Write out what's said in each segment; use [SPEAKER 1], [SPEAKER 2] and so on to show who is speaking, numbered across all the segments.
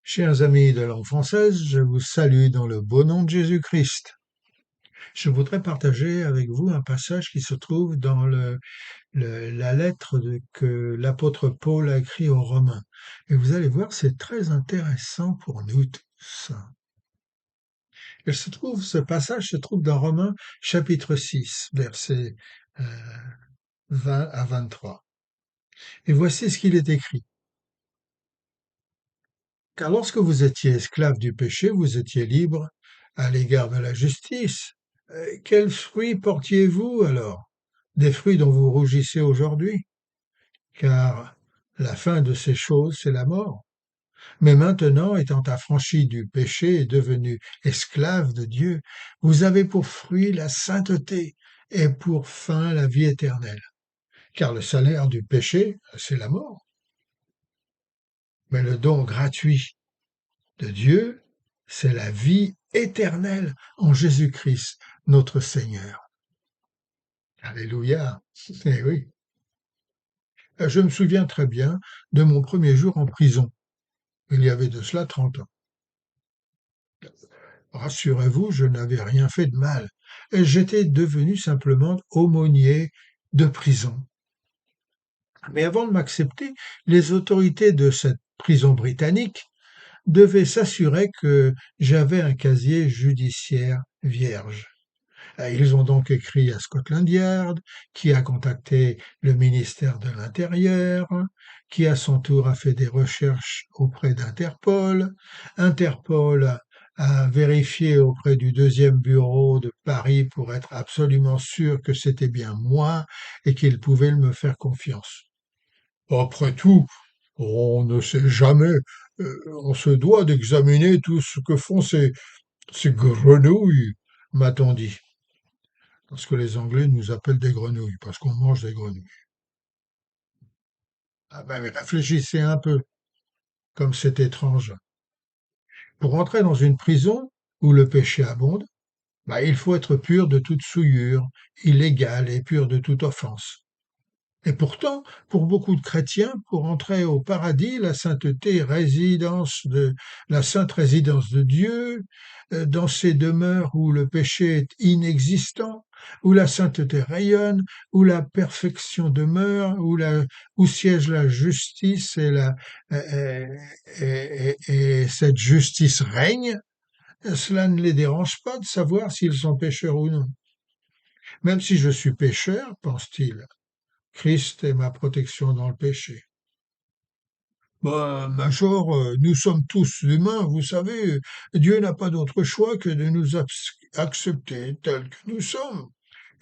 [SPEAKER 1] Chers amis de langue française, je vous salue dans le beau nom de Jésus-Christ. Je voudrais partager avec vous un passage qui se trouve dans la lettre que l'apôtre Paul a écrit aux Romains. Et vous allez voir, c'est très intéressant pour nous tous. Ce passage se trouve dans Romains chapitre 6, versets 20 à 23. Et voici ce qu'il est écrit. Car lorsque vous étiez esclaves du péché, vous étiez libres à l'égard de la justice. Quels fruits portiez-vous alors? Des fruits dont vous rougissez aujourd'hui? Car la fin de ces choses, c'est la mort. Mais maintenant, étant affranchis du péché et devenus esclaves de Dieu, vous avez pour fruit la sainteté et pour fin la vie éternelle. Car le salaire du péché, c'est la mort. Mais le don gratuit de Dieu, c'est la vie éternelle en Jésus-Christ, notre Seigneur. Alléluia. Eh oui. Je me souviens très bien de mon premier jour en prison. Il y avait de cela 30 ans. Rassurez-vous, je n'avais rien fait de mal. Et j'étais devenu simplement aumônier de prison. Mais avant de m'accepter, les autorités de cette prison britannique devaient s'assurer que j'avais un casier judiciaire vierge. Ils ont donc écrit à Scotland Yard, qui a contacté le ministère de l'Intérieur, qui à son tour a fait des recherches auprès d'Interpol. Interpol a vérifié auprès du deuxième bureau de Paris pour être absolument sûr que c'était bien moi et qu'ils pouvaient me faire confiance. Après tout, on ne sait jamais, on se doit d'examiner tout ce que font ces grenouilles, m'a-t-on dit. Parce que les Anglais nous appellent des grenouilles, parce qu'on mange des grenouilles. Ah ben, mais réfléchissez un peu, comme c'est étrange. Pour entrer dans une prison où le péché abonde, ben, il faut être pur de toute souillure, illégal et pur de toute offense. Et pourtant, pour beaucoup de chrétiens, pour entrer au paradis, la sainte résidence de Dieu, dans ces demeures où le péché est inexistant, où la sainteté rayonne, où la perfection demeure, où siège la justice et, et cette justice règne, cela ne les dérange pas de savoir s'ils sont pécheurs ou non. Même si je suis pécheur, pense-t-il, Christ est ma protection dans le péché. Ben, Major, nous sommes tous humains, vous savez, Dieu n'a pas d'autre choix que de nous accepter tels que nous sommes.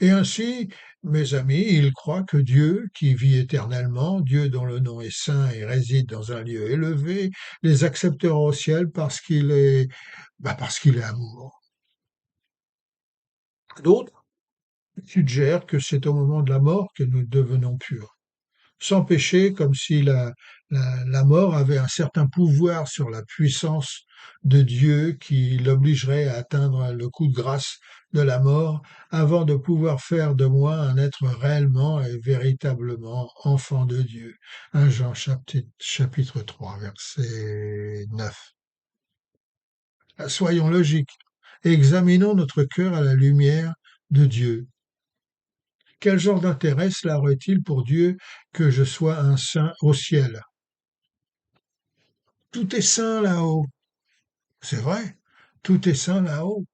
[SPEAKER 1] Et ainsi, mes amis, ils croient que Dieu, qui vit éternellement, Dieu dont le nom est saint et réside dans un lieu élevé, les acceptera au ciel parce qu'il est amour. D'autres suggèrent que c'est au moment de la mort que nous devenons purs. Sans péché, comme si la mort avait un certain pouvoir sur la puissance de Dieu qui l'obligerait à atteindre le coup de grâce de la mort avant de pouvoir faire de moi un être réellement et véritablement enfant de Dieu. 1 Jean chapitre 3, verset 9. Soyons logiques et examinons notre cœur à la lumière de Dieu. Quel genre d'intérêt cela aurait-il pour Dieu que je sois un saint au ciel? Tout est saint là-haut. C'est vrai, tout est saint là-haut.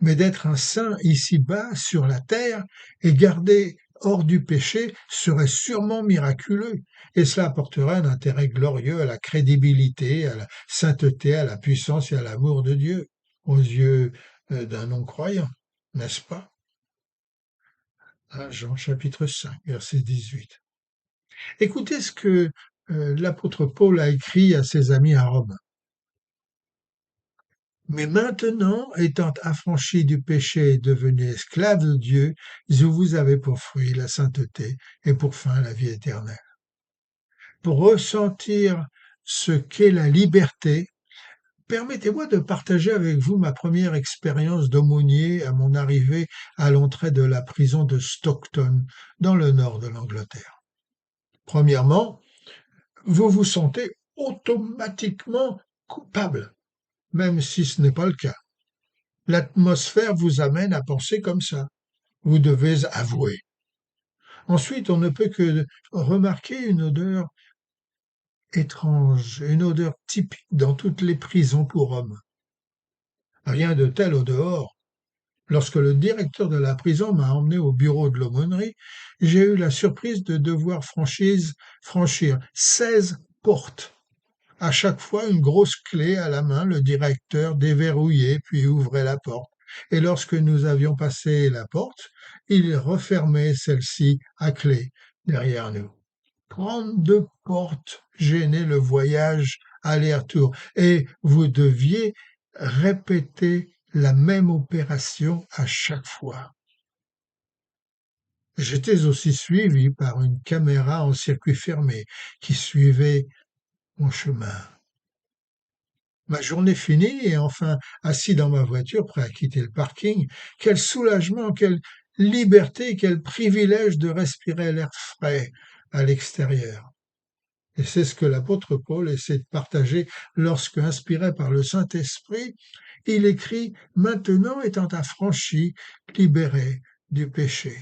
[SPEAKER 1] Mais d'être un saint ici-bas, sur la terre, et gardé hors du péché serait sûrement miraculeux, et cela apporterait un intérêt glorieux à la crédibilité, à la sainteté, à la puissance et à l'amour de Dieu, aux yeux d'un non-croyant, n'est-ce pas? 1 Jean chapitre 5, verset 18. Écoutez ce que l'apôtre Paul a écrit à ses amis à Rome. Mais maintenant, étant affranchis du péché et devenus esclaves de Dieu, vous avez pour fruit la sainteté et pour fin la vie éternelle. Pour ressentir ce qu'est la liberté, permettez-moi de partager avec vous ma première expérience d'aumônier à mon arrivée à l'entrée de la prison de Stockton, dans le nord de l'Angleterre. Premièrement, vous vous sentez automatiquement coupable, même si ce n'est pas le cas. L'atmosphère vous amène à penser comme ça. Vous devez avouer. Ensuite, on ne peut que remarquer une odeur étrange, une odeur typique dans toutes les prisons pour hommes. Rien de tel au dehors. Lorsque le directeur de la prison m'a emmené au bureau de l'aumônerie, j'ai eu la surprise de devoir franchir 16 portes. À chaque fois, une grosse clé à la main, le directeur déverrouillait puis ouvrait la porte. Et lorsque nous avions passé la porte, il refermait celle-ci à clé derrière nous. 32 portes gênaient le voyage aller-retour et vous deviez répéter la même opération à chaque fois. J'étais aussi suivi par une caméra en circuit fermé qui suivait mon chemin. Ma journée finie et enfin assis dans ma voiture prêt à quitter le parking, quel soulagement, quelle liberté, quel privilège de respirer l'air frais à l'extérieur. Et c'est ce que l'apôtre Paul essaie de partager lorsque, inspiré par le Saint-Esprit, il écrit « Maintenant étant affranchi, libéré du péché ».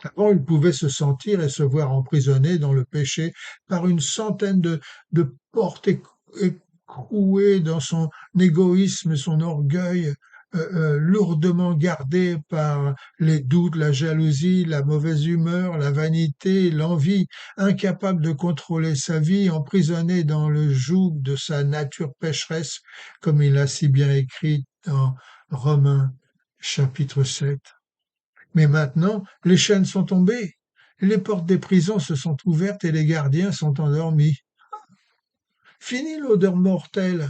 [SPEAKER 1] Avant, il pouvait se sentir et se voir emprisonné dans le péché par une centaine de portes écrouées dans son égoïsme et son orgueil, lourdement gardé par les doutes, la jalousie, la mauvaise humeur, la vanité, l'envie, incapable de contrôler sa vie, emprisonné dans le joug de sa nature pécheresse, comme il a si bien écrit dans Romains chapitre 7. Mais maintenant, les chaînes sont tombées, les portes des prisons se sont ouvertes et les gardiens sont endormis. Fini l'odeur mortelle.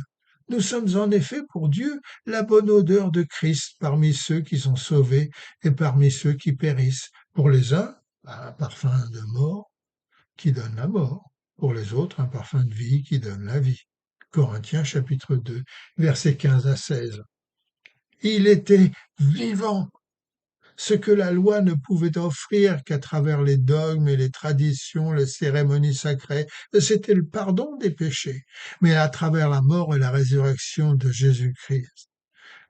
[SPEAKER 1] Nous sommes en effet pour Dieu la bonne odeur de Christ parmi ceux qui sont sauvés et parmi ceux qui périssent. Pour les uns, un parfum de mort qui donne la mort. Pour les autres, un parfum de vie qui donne la vie. Corinthiens chapitre 2, versets 15 à 16. Il était vivant, ce que la loi ne pouvait offrir qu'à travers les dogmes et les traditions, les cérémonies sacrées, c'était le pardon des péchés, mais à travers la mort et la résurrection de Jésus-Christ.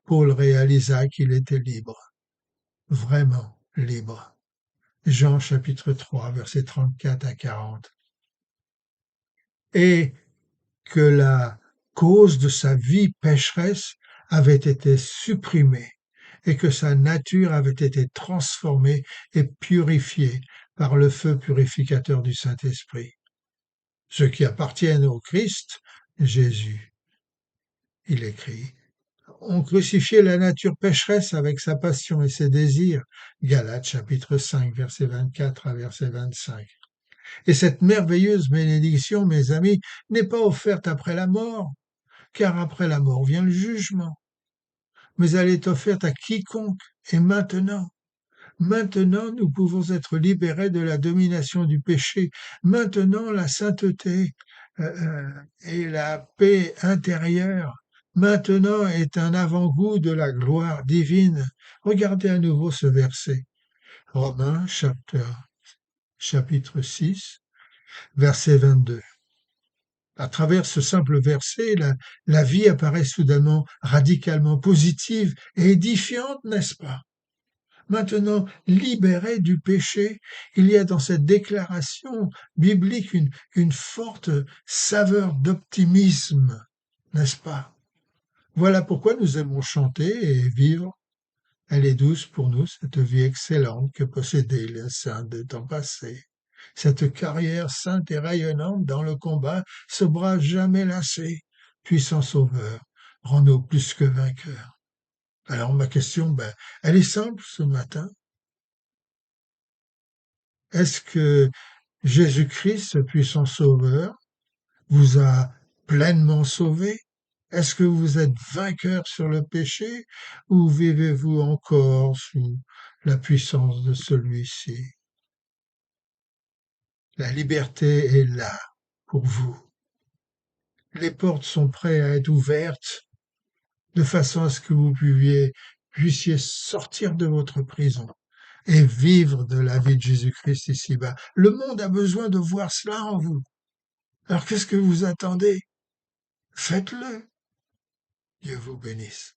[SPEAKER 1] Paul réalisa qu'il était libre, vraiment libre. Jean chapitre 3, versets 34 à 40. Et que la cause de sa vie pécheresse avait été supprimée et que sa nature avait été transformée et purifiée par le feu purificateur du Saint-Esprit. Ceux qui appartiennent au Christ, Jésus, il écrit, ont crucifié la nature pécheresse avec sa passion et ses désirs. Galates chapitre 5, verset 24 à verset 25. Et cette merveilleuse bénédiction, mes amis, n'est pas offerte après la mort, car après la mort vient le jugement. Mais elle est offerte à quiconque, et maintenant. Maintenant, nous pouvons être libérés de la domination du péché. Maintenant, la sainteté et la paix intérieure. Maintenant est un avant-goût de la gloire divine. Regardez à nouveau ce verset. Romains chapitre 6, verset 22. À travers ce simple verset, la vie apparaît soudainement radicalement positive et édifiante, n'est-ce pas? Maintenant, libéré du péché, il y a dans cette déclaration biblique une forte saveur d'optimisme, n'est-ce pas? Voilà pourquoi nous aimons chanter et vivre. Elle est douce pour nous, cette vie excellente que possédaient les saints de temps passé. Cette carrière sainte et rayonnante dans le combat, ce bras jamais lassé, puissant sauveur, rends-nous plus que vainqueurs. Alors ma question, elle est simple ce matin. Est-ce que Jésus-Christ, ce puissant sauveur, vous a pleinement sauvé? Est-ce que vous êtes vainqueur sur le péché ou vivez-vous encore sous la puissance de celui-ci? La liberté est là pour vous. Les portes sont prêtes à être ouvertes de façon à ce que vous puissiez sortir de votre prison et vivre de la vie de Jésus-Christ ici-bas. Le monde a besoin de voir cela en vous. Alors qu'est-ce que vous attendez? faites-le. Dieu vous bénisse.